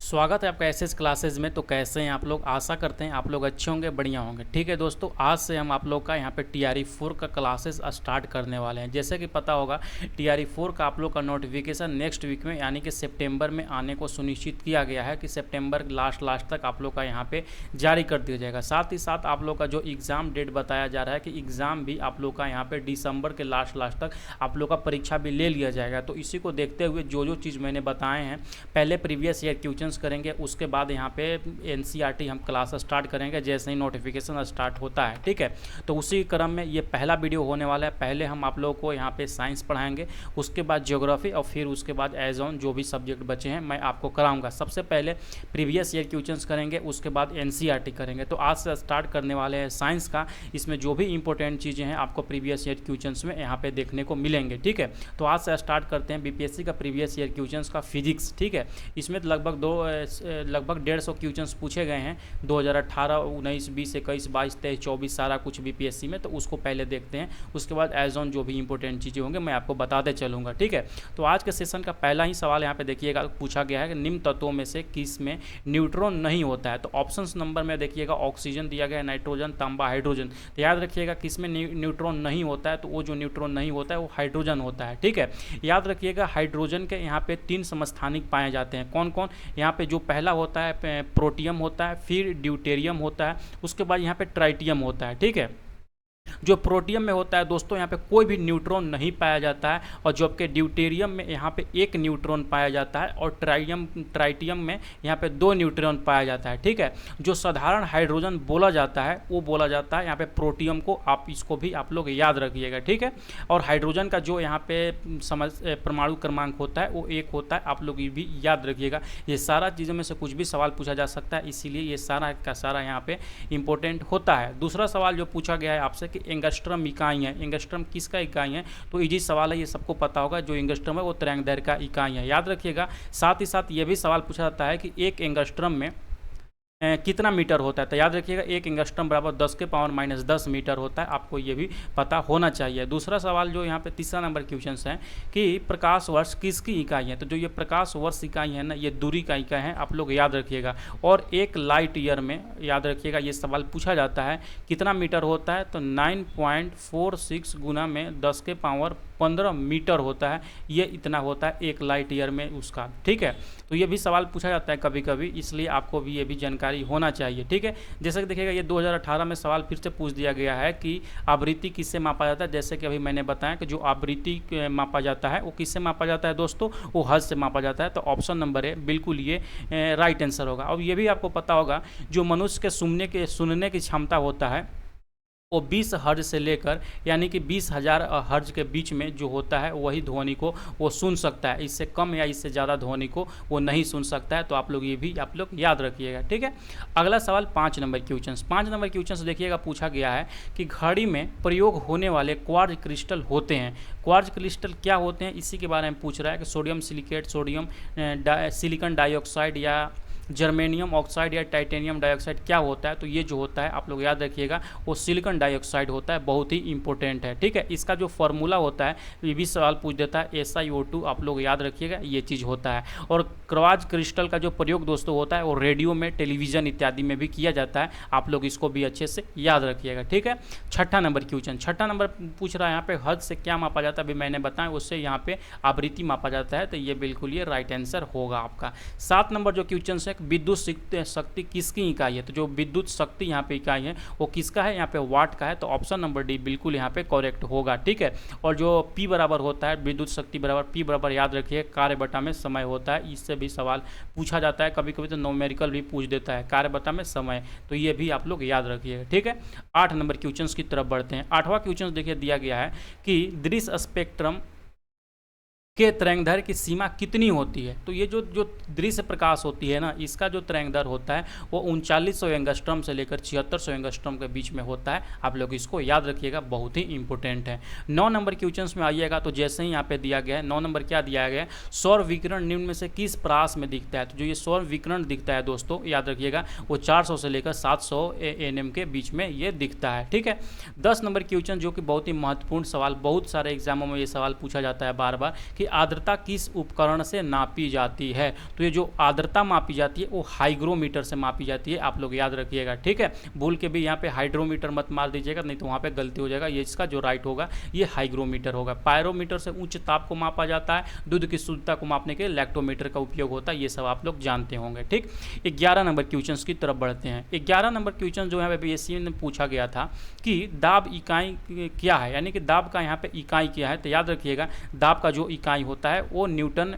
स्वागत है आपका एसएस क्लासेस में। तो कैसे हैं आप लोग? आशा करते हैं आप लोग अच्छे होंगे, बढ़िया होंगे। ठीक है दोस्तों, आज से हम आप लोग का यहाँ पे TRE 4 का क्लासेस स्टार्ट करने वाले हैं। जैसे कि पता होगा TRE 4 का आप लोग का नोटिफिकेशन नेक्स्ट वीक में यानी कि सितंबर में आने को सुनिश्चित किया गया है कि सितंबर लास्ट तक आप लोग का यहाँ पे जारी कर दिया जाएगा। साथ ही साथ आप लोग का जो एग्ज़ाम डेट बताया जा रहा है कि एग्ज़ाम भी आप लोग का यहाँ पे दिसंबर के लास्ट तक आप लोग का परीक्षा भी ले लिया जाएगा। तो इसी को देखते हुए जो चीज़ मैंने बताए हैं, पहले प्रीवियस ईयर क्वेश्चन करेंगे, उसके बाद यहाँ पे NCERT हम क्लास स्टार्ट करेंगे जैसे ही नोटिफिकेशन स्टार्ट होता है। ठीक है, तो उसी क्रम में ये पहला वीडियो होने वाला है। पहले हम आप लोगों को यहाँ पे साइंस पढ़ाएंगे, उसके बाद ज्योग्राफी और फिर उसके बाद एज ऑन जो भी सब्जेक्ट बचे हैं मैं आपको कराऊंगा। सबसे पहले प्रीवियस ईयर क्वेश्चंस करेंगे, उसके बाद NCERT करेंगे। तो आज से स्टार्ट करने वाले हैं साइंस का। इसमें जो भी इंपॉर्टेंट चीज़ें हैं आपको प्रीवियस ईयर क्वेश्चंस में यहाँ पे देखने को मिलेंगे। ठीक है, तो आज से स्टार्ट करते हैं BPSC का प्रीवियस ईयर क्वेश्चंस का फिजिक्स। ठीक है, इसमें लगभग 150 क्वेश्चंस पूछे गए हैं 2018, 19, 20, 21, 22, 23, 24 सारा कुछ BPSC में। तो उसको पहले देखते हैं, उसके बाद एज ऑन जो भी इंपॉर्टेंट चीज़ें होंगे मैं आपको बताते चलूँगा। ठीक है, तो आज के सेशन का पहला ही सवाल यहाँ पे देखिएगा, पूछा गया है कि निम्न तत्वों में से किस में न्यूट्रॉन नहीं होता है। तो ऑप्शन नंबर में देखिएगा ऑक्सीजन दिया गया है, नाइट्रोजन, तांबा, हाइड्रोजन। तो याद रखिएगा किस में न्यूट्रॉन नहीं होता है, तो वो जो न्यूट्रॉन नहीं होता है वो हाइड्रोजन होता है। ठीक है, याद रखिएगा हाइड्रोजन के यहाँ पे 3 समस्थानिक पाए जाते हैं। कौन कौन? यहाँ पे जो पहला होता है प्रोटियम होता है, फिर ड्यूटेरियम होता है, उसके बाद यहाँ पे ट्राइटियम होता है। ठीक है, जो प्रोटियम में होता है दोस्तों यहाँ पे कोई भी न्यूट्रॉन नहीं पाया जाता है, और जबकि ड्यूटेरियम में यहाँ पे 1 न्यूट्रॉन पाया जाता है, और ट्राइटियम में यहाँ पे 2 न्यूट्रॉन पाया जाता है। ठीक है, जो साधारण हाइड्रोजन बोला जाता है वो बोला जाता है यहाँ पे प्रोटियम को। आप इसको भी आप लोग याद रखिएगा। ठीक है, और हाइड्रोजन का जो यहाँ पे परमाणु क्रमांक होता है वो 1 होता है, आप लोग ये भी याद रखिएगा। ये सारा चीज़ों में से कुछ भी सवाल पूछा जा सकता है, इसीलिए ये सारा का सारा यहाँ पे इंपॉर्टेंट होता है। दूसरा सवाल जो पूछा गया है आपसे, एंगस्ट्रम इकाई है, एंगस्ट्रम किसका इकाई है? तो इजी सवाल है, ये सबको पता होगा। जो एंगस्ट्रम है वो तरंगदैर्घ्य का इकाई है, याद रखिएगा। साथ ही साथ ये भी सवाल पूछा जाता है कि एक एंगस्ट्रम में कितना मीटर होता है। तो याद रखिएगा 1 एंगस्ट्रम बराबर 10⁻⁻10 मीटर होता है, आपको ये भी पता होना चाहिए। दूसरा सवाल जो यहाँ पे तीसरा नंबर क्वेश्चन है कि प्रकाश वर्ष किसकी इकाई है। तो जो ये प्रकाश वर्ष इकाई है ना, ये दूरी का इकाई है, आप लोग याद रखिएगा। और 1 लाइट ईयर में याद रखिएगा ये सवाल पूछा जाता है कितना मीटर होता है। तो 9.46 गुना में 10⁻15 मीटर होता है, ये इतना होता है 1 लाइट ईयर में उसका। ठीक है, तो ये भी सवाल पूछा जाता है कभी कभी, इसलिए आपको भी ये भी जानकारी होना चाहिए। ठीक है, जैसे कि देखिएगा ये 2018 में सवाल फिर से पूछ दिया गया है कि आवृत्ति किससे मापा जाता है। जैसे कि अभी मैंने बताया कि जो आवृत्ति मापा जाता है वो किससे मापा जाता है दोस्तों, वो हर्ट्ज से मापा जाता है। तो ऑप्शन नंबर है बिल्कुल ये राइट आंसर होगा। अब ये भी आपको पता होगा जो मनुष्य के सुनने की क्षमता होता है वो 20 हर्ज से लेकर यानी कि 20,000 हर्ज के बीच में जो होता है वही ध्वनि को वो सुन सकता है। इससे कम या इससे ज़्यादा ध्वनि को वो नहीं सुन सकता है। तो आप लोग ये भी आप लोग याद रखिएगा। ठीक है, अगला सवाल 5 नंबर क्वेश्चन। 5 नंबर क्वेश्चन देखिएगा, पूछा गया है कि घड़ी में प्रयोग होने वाले क्वार्ज क्रिस्टल होते हैं। क्वार्ज क्रिस्टल क्या होते हैं, इसी के बारे में पूछ रहा है कि sodium silicate, sodium silicon dioxide या जर्मेनियम ऑक्साइड या टाइटेनियम डाइऑक्साइड क्या होता है। तो ये जो होता है आप लोग याद रखिएगा वो सिलिकॉन डाइऑक्साइड होता है, बहुत ही इंपॉर्टेंट है। ठीक है, इसका जो फॉर्मूला होता है ये भी सवाल पूछ देता है, SiO2, आप लोग याद रखिएगा ये चीज़ होता है। और क्वार्ज क्रिस्टल का जो प्रयोग दोस्तों होता है वो रेडियो में, टेलीविज़न इत्यादि में भी किया जाता है, आप लोग इसको भी अच्छे से याद रखिएगा। ठीक है, 6ठा नंबर क्वेश्चन। 6ठा नंबर पूछ रहा है यहाँ पे हद से क्या मापा जाता है, अभी मैंने बताया उससे यहाँ पे आवृत्ति मापा जाता है। तो ये बिल्कुल ये राइट आंसर होगा आपका। 7 नंबर जो क्वेश्चन है, विद्युत शक्ति किसकी इकाई है। तो जो विद्युत शक्ति यहाँ पे इकाई है वो किसका है, यहाँ पे वाट का है। तो ऑप्शन नंबर डी बिल्कुल यहाँ पे करेक्ट होगा। ठीक है, और जो P बराबर होता है, विद्युत शक्ति बराबर P बराबर याद रखिए कार्य बटा में समय होता है। इससे भी सवाल पूछा जाता है, कभी कभी तो न्यूमेरिकल भी पूछ देता है, कार्य बटा में समय। तो ये भी आप लोग याद रखिएगा। ठीक है, 8 नंबर क्वेश्चन की तरफ बढ़ते हैं। 8वां क्वेश्चन देखिए दिया गया है कि दृश्य स्पेक्ट्रम के तरंगदैर्घ्य की सीमा कितनी होती है। तो ये जो दृश्य प्रकाश होती है ना, इसका जो तरंगदैर्घ्य होता है वो 3900 एंगस्ट्रॉम से लेकर 7600 एंगस्ट्रॉम के बीच में होता है। आप लोग इसको याद रखिएगा, बहुत ही इंपॉर्टेंट है। 9 नंबर क्वेश्चन में आइएगा तो जैसे ही यहाँ पे दिया गया है 9 नंबर क्या दिया गया है, सौर विकिरण निम्न में से किस प्रास में दिखता है। तो जो ये सौर विकिरण दिखता है दोस्तों याद रखिएगा वो 400 से लेकर 700 nm के बीच में ये दिखता है। ठीक है, 10 नंबर क्वेश्चन जो कि बहुत ही महत्वपूर्ण सवाल, बहुत सारे एग्जामों में ये सवाल पूछा जाता है बार बार कि आर्द्रता किस उपकरण से नापी जाती है, तो ये जो आर्द्रता मापी जाती है वो हाइग्रोमीटर से मापी जाती है, आप लोग याद रखिएगा, ठीक है। भूल के भी यहाँ पे हाइड्रोमीटर मत मार दीजिएगा, नहीं तो वहाँ पे गलती हो जाएगा। ये इसका जो राइट होगा ये हाइग्रोमीटर होगा। पायरोमीटर से उच्च ताप को मापा जाता है। दूध की शुद्धता को मापने के लिए लैक्टोमीटर का उपयोग होता है, ये सब आप लोग जानते होंगे, ठीक। 11 नंबर क्वेश्चन की तरफ बढ़ते हैं। 11 नंबर क्वेश्चन जो है बीएससी में पूछा गया था कि दाब इकाई क्या है, यानी कि दाब का यहाँ पे इकाई क्या है। तो याद रखिएगा दाब का जो इकाई होता है वो न्यूटन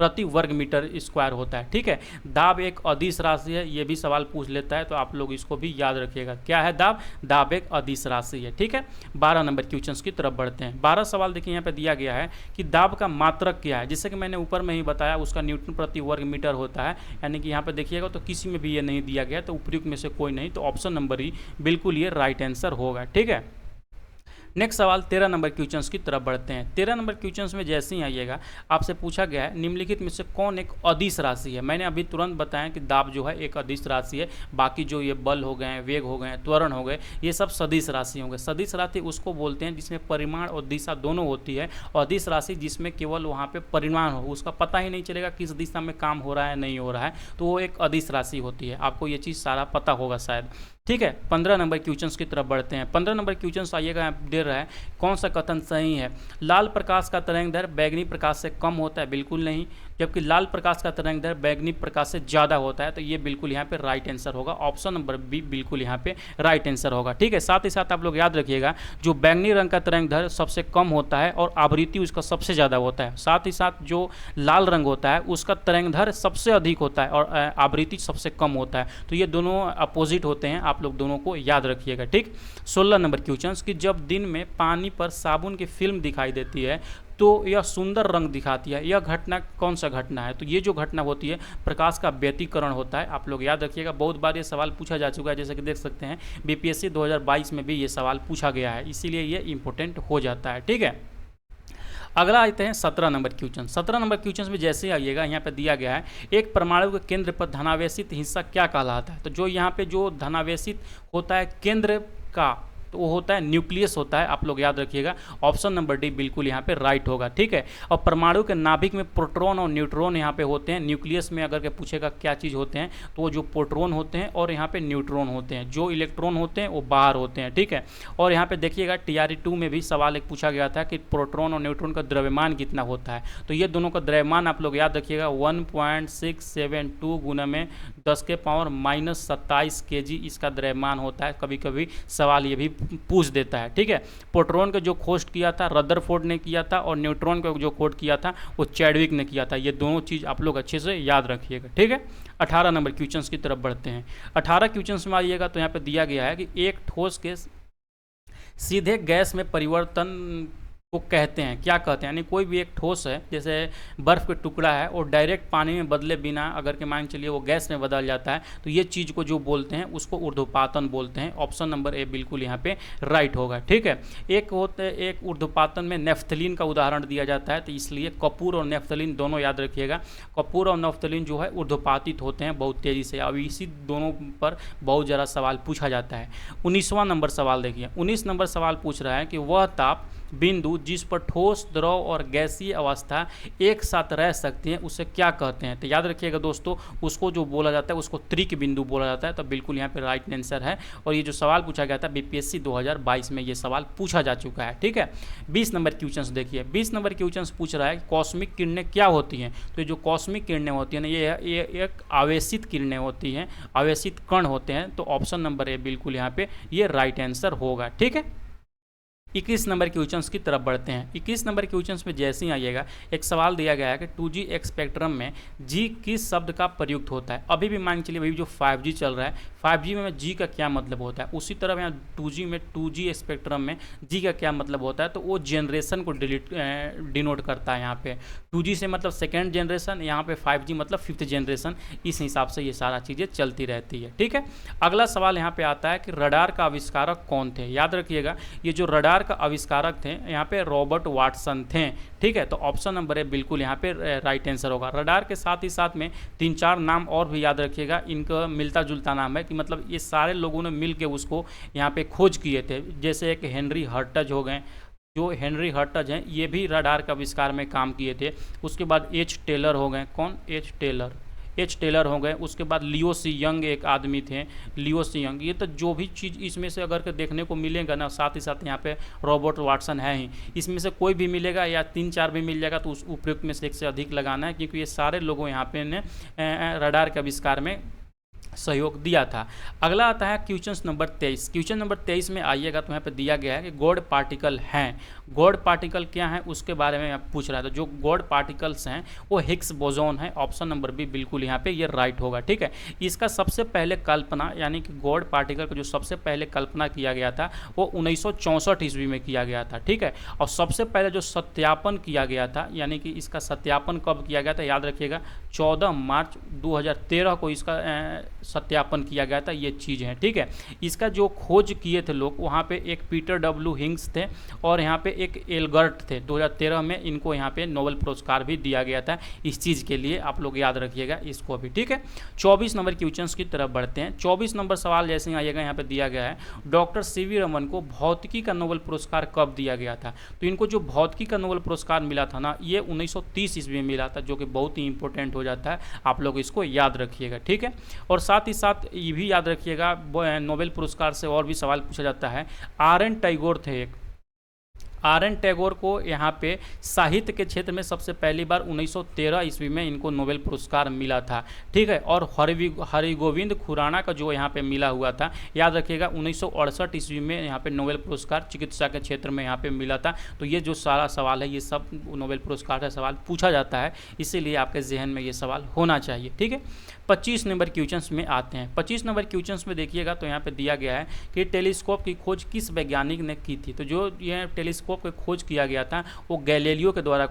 प्रति वर्ग मीटर स्क्वायर होता है, ठीक है। दाब एक अदिश राशि है, ये भी सवाल पूछ लेता है, तो आप लोग इसको भी याद रखिएगा। क्या है दाब? दाब एक अदिश राशि है, ठीक है। 12 नंबर क्वेश्चन की तरफ बढ़ते हैं। 12 सवाल देखिए यहाँ पे दिया गया है कि दाब का मात्रक क्या है। जैसे कि मैंने ऊपर में ही बताया उसका न्यूटन प्रति वर्ग मीटर होता है, यानी कि यहाँ पे देखिएगा तो किसी में भी ये नहीं दिया गया, तो उपयुक्त में से कोई नहीं, तो ऑप्शन नंबर ही बिल्कुल ये राइट आंसर होगा, ठीक है। नेक्स्ट सवाल 13 नंबर क्वेश्चन की तरफ बढ़ते हैं। 13 नंबर क्वेश्चन में जैसे ही आइएगा आपसे पूछा गया है निम्नलिखित में से कौन एक अदिश राशि है। मैंने अभी तुरंत बताया कि दाब जो है एक अदिश राशि है, बाकी जो ये बल हो गए, वेग हो गए, त्वरण हो गए, ये सब सदिश राशि होंगे। सदिश राशि उसको बोलते हैं जिसमें परिमाण और दिशा दोनों होती है, और अदिश राशि जिसमें केवल वहाँ पे परिमाण हो, उसका पता ही नहीं चलेगा किस दिशा में काम हो रहा है नहीं हो रहा है, तो वो एक अदिश राशि होती है। आपको ये चीज़ सारा पता होगा शायद, ठीक है। 15 नंबर क्वेश्चन की तरफ बढ़ते हैं। 15 नंबर क्वेश्चन आइएगा दे रहा है कौन सा कथन सही है। लाल प्रकाश का तरंग दैर्घ्य बैगनी प्रकाश से कम होता है, बिल्कुल नहीं। जबकि लाल प्रकाश का तरंग दैर्घ्य बैगनी प्रकाश से ज़्यादा होता है, तो ये बिल्कुल यहाँ पे राइट आंसर होगा। ऑप्शन नंबर बी बिल्कुल यहाँ पे राइट आंसर होगा, ठीक है। साथ ही साथ आप लोग याद रखिएगा जो बैगनी रंग का तरंग दैर्घ्य सबसे कम होता है और आवृत्ति उसका सबसे ज़्यादा होता है। साथ ही साथ जो लाल रंग होता है उसका तरंग दैर्घ्य सबसे अधिक होता है और आवृत्ति सबसे कम होता है, तो ये दोनों अपोजिट होते हैं, आप लोग दोनों को याद रखिएगा, ठीक। 16 नंबर क्वेश्चन कि जब दिन में पानी पर साबुन की फिल्म दिखाई देती है तो यह सुंदर रंग दिखाती है, यह घटना कौन सा घटना है। तो ये जो घटना होती है प्रकाश का व्यतिकरण होता है, आप लोग याद रखिएगा। बहुत बार ये सवाल पूछा जा चुका है, जैसे कि देख सकते हैं बीपीएससी 2022 में भी ये सवाल पूछा गया है, इसीलिए ये इंपॉर्टेंट हो जाता है, ठीक है। अगला आते हैं 17 नंबर क्वेश्चन। 17 नंबर क्वेश्चन में जैसे ही आइएगा यहाँ पे दिया गया है एक परमाणु के केंद्र पर धनावेशित हिस्सा क्या कहलाता है। तो जो यहाँ पे जो धनावेशित होता है केंद्र का, तो वो होता है न्यूक्लियस होता है, आप लोग याद रखिएगा। ऑप्शन नंबर डी बिल्कुल यहाँ पे राइट होगा, ठीक है। और परमाणु के नाभिक में प्रोटॉन और न्यूट्रॉन यहाँ पे होते हैं। न्यूक्लियस में अगर के पूछेगा क्या चीज़ होते हैं, तो वो जो प्रोटॉन होते हैं और यहाँ पे न्यूट्रॉन होते हैं, जो इलेक्ट्रॉन होते हैं वो बाहर होते हैं, ठीक है। और यहाँ पे देखिएगा TRE 2 में भी सवाल एक पूछा गया था कि प्रोटॉन और न्यूट्रॉन का द्रव्यमान कितना होता है। तो ये दोनों का द्रव्यमान आप लोग याद रखिएगा 1.672 गुना में 10⁻⁻27 kg इसका द्रव्यमान होता है। कभी कभी सवाल ये भी पूछ देता है, ठीक है। प्रोटॉन का जो खोज किया था रदरफोर्ड ने किया था, और न्यूट्रॉन का जो खोज किया था वो चैडविक ने किया था। ये दोनों चीज़ आप लोग अच्छे से याद रखिएगा, ठीक है। 18 नंबर क्वेश्चन की तरफ बढ़ते हैं। 18 क्वेश्चन में आइएगा तो यहाँ पे दिया गया है कि एक ठोस के सीधे गैस में परिवर्तन को कहते हैं, क्या कहते हैं। यानी कोई भी एक ठोस है, जैसे बर्फ़ का टुकड़ा है और डायरेक्ट पानी में बदले बिना अगर के मान चलिए वो गैस में बदल जाता है, तो ये चीज़ को जो बोलते हैं उसको ऊर्ध्वपातन बोलते हैं। ऑप्शन नंबर ए बिल्कुल यहाँ पे राइट होगा, ठीक है। एक ऊर्ध्वपातन में नेफ्थलीन का उदाहरण दिया जाता है, तो इसलिए कपूर और नेफ्थलीन दोनों याद रखिएगा। कपूर और नेफ्थलीन जो है ऊर्ध्वपातित होते हैं बहुत तेज़ी से, अब इसी दोनों पर बहुत ज़्यादा सवाल पूछा जाता है। 19वां नंबर सवाल देखिए। 19 नंबर सवाल पूछ रहा है कि वह ताप बिंदु जिस पर ठोस, द्रव और गैसीय अवस्था एक साथ रह सकती हैं उसे क्या कहते हैं। तो याद रखिएगा दोस्तों, उसको जो बोला जाता है उसको त्रिक बिंदु बोला जाता है, तो बिल्कुल यहाँ पे राइट आंसर है। और ये जो सवाल पूछा गया था बीपीएससी 2022 में ये सवाल पूछा जा चुका है, ठीक है। 20 नंबर क्वेश्चन देखिए। 20 नंबर क्वेश्चन पूछ रहा है कॉस्मिक किरणें क्या होती हैं। तो ये जो कॉस्मिक किरणें होती हैं ना, ये एक आवेशित किरणें होती हैं, आवेशित कण होते हैं। तो ऑप्शन नंबर ए बिल्कुल यहाँ पे ये राइट आंसर होगा, ठीक है। 21 नंबर क्वेश्चन की तरफ बढ़ते हैं। 21 नंबर क्वेश्चन में जैसे ही आइएगा एक सवाल दिया गया है कि 2G स्पेक्ट्रम में G किस शब्द का प्रयुक्त होता है। अभी भी मान चलिए अभी जो 5G चल रहा है, 5G में G का क्या मतलब होता है। उसी तरह यहाँ 2G में 2G स्पेक्ट्रम में G का क्या मतलब होता है, तो वो जनरेशन को डिनोट करता है। यहाँ पे 2G से मतलब सेकेंड जनरेशन, यहाँ पे 5G मतलब 5th जनरेशन। इस हिसाब से ये सारा चीज़ें चलती रहती है, ठीक है। अगला सवाल यहाँ पे आता है कि रडार का आविष्कारक कौन थे। याद रखिएगा ये जो रडार का आविष्कारक थे यहाँ पे रॉबर्ट वाटसन थे, ठीक है। तो ऑप्शन नंबर ए बिल्कुल यहाँ पे राइट आंसर होगा। रडार के साथ ही साथ में 3-4 नाम और भी याद रखिएगा, इनका मिलता जुलता नाम है कि मतलब ये सारे लोगों ने मिल के उसको यहाँ पे खोज किए थे। जैसे एक हेनरी हर्टज हो गए, जो हेनरी हर्टज हैं ये भी रडार के आविष्कार में काम किए थे। उसके बाद एच टेलर हो गए, कौन, एच टेलर हो गए। उसके बाद लियो सी यंग एक आदमी थे, लियो सी यंग। ये तो जो भी चीज़ इसमें से अगर के देखने को मिलेगा ना, साथ ही साथ यहाँ पे रॉबर्ट वाटसन है ही, इसमें से कोई भी मिलेगा या 3-4 भी मिल जाएगा तो उस उपयुक्त में से एक से अधिक लगाना है, क्योंकि ये सारे लोगों यहाँ पे ने रडार के आविष्कार में सहयोग दिया था। अगला आता है क्वेश्चन नंबर 23। क्वेश्चन नंबर 23 में आइएगा तो यहाँ पे दिया गया है कि गॉड पार्टिकल हैं। गॉड पार्टिकल क्या है उसके बारे में पूछ रहा था। जो गॉड पार्टिकल्स हैं वो हिग्स बोसॉन है। ऑप्शन नंबर बी बिल्कुल यहाँ पे ये राइट होगा, ठीक है। इसका सबसे पहले कल्पना, यानी कि गॉड पार्टिकल का जो सबसे पहले कल्पना किया गया था वो 1964 ईस्वी में किया गया था, ठीक है। और सबसे पहले जो सत्यापन किया गया था, यानी कि इसका सत्यापन कब किया गया था, याद रखिएगा 14 मार्च 2013 को इसका सत्यापन किया गया था। ये चीज़ है, ठीक है। इसका जो खोज किए थे लोग, वहाँ पे एक पीटर डब्ल्यू हिंग्स थे और यहाँ पे एक एल्बर्ट थे। 2013 में इनको यहाँ पे नोबेल पुरस्कार भी दिया गया था इस चीज़ के लिए। आप लोग याद रखिएगा इसको भी, ठीक है। 24 नंबर क्वेश्चंस की तरफ बढ़ते हैं। 24 नंबर सवाल जैसे ही आइएगा यहाँ पे दिया गया है, डॉक्टर सीवी रमन को भौतिकी का नोबेल पुरस्कार कब दिया गया था। तो इनको जो भौतिकी का नोबेल पुरस्कार मिला था ना, ये 1930 ईस्वी में मिला था, जो कि बहुत ही इंपॉर्टेंट हो जाता है। आप लोग इसको याद रखिएगा, ठीक है। और साथ ही साथ ये भी याद रखिएगा, नोबेल पुरस्कार से और भी सवाल पूछा जाता है। आर.एन. टैगोर थे एक। आर.एन. टैगोर को यहाँ पे साहित्य के क्षेत्र में सबसे पहली बार 1913 ईस्वी में इनको नोबेल पुरस्कार मिला था, ठीक है। और हरिगोविंद खुराना का जो यहाँ पे मिला हुआ था, याद रखिएगा 1968 ईस्वी में यहाँ पे नोबेल पुरस्कार चिकित्सा के क्षेत्र में यहाँ पे मिला था। तो ये जो सारा सवाल है ये सब नोबेल पुरस्कार का सवाल पूछा जाता है, इसीलिए आपके जहन में ये सवाल होना चाहिए, ठीक है। 25 नंबर क्वेश्चंस में आते हैं। 25 नंबर क्वेश्चंस में देखिएगा तो यहाँ पे दिया गया है कि टेलीस्कोप की खोज किस वैज्ञानिक ने की थी। तो जो यह टेलीस्कोप की खोज किया गया था वो गैलीलियो के द्वारा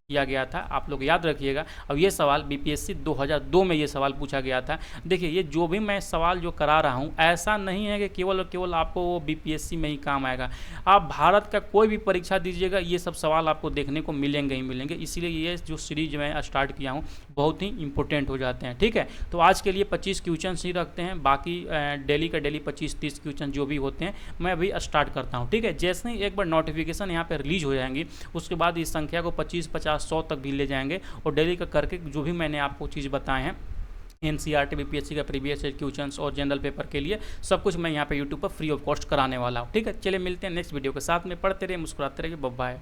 किया गया था। आप लोग याद रखिएगा। अब ये सवाल बीपीएससी 2002 में ये सवाल पूछा गया था। देखिए, ये जो भी मैं सवाल जो करा रहा हूँ, ऐसा नहीं है कि केवल और केवल आपको वो बीपीएससी में ही काम आएगा। आप भारत का कोई भी परीक्षा दीजिएगा, ये सब सवाल आपको देखने को मिलेंगे ही मिलेंगे। इसीलिए ये जो सीरीज मैं स्टार्ट किया हूँ बहुत ही इंपॉर्टेंट हो जाते हैं, ठीक है। तो आज के लिए 25 क्वेश्चन ही रखते हैं, बाकी डेली का डेली 25-30 क्वेश्चन जो भी होते हैं मैं अभी स्टार्ट करता हूँ, ठीक है। जैसे ही एक बार नोटिफिकेशन यहाँ पर रिलीज हो जाएंगी, उसके बाद इस संख्या को 25, 50, 100 तक भी ले जाएंगे। और डेली का करके जो भी मैंने आपको चीज़ बताए हैं, एनसीईआरटी, बीपीएससी का प्रीवियस ईयर क्वेश्चंस और जनरल पेपर के लिए सब कुछ मैं यहाँ पे यूट्यूब पर फ्री ऑफ कॉस्ट कराने वाला हूँ, ठीक है। चलिए मिलते हैं नेक्स्ट वीडियो के साथ में। पढ़ते रहिए, मुस्कुराते रहिए, बाय बाय।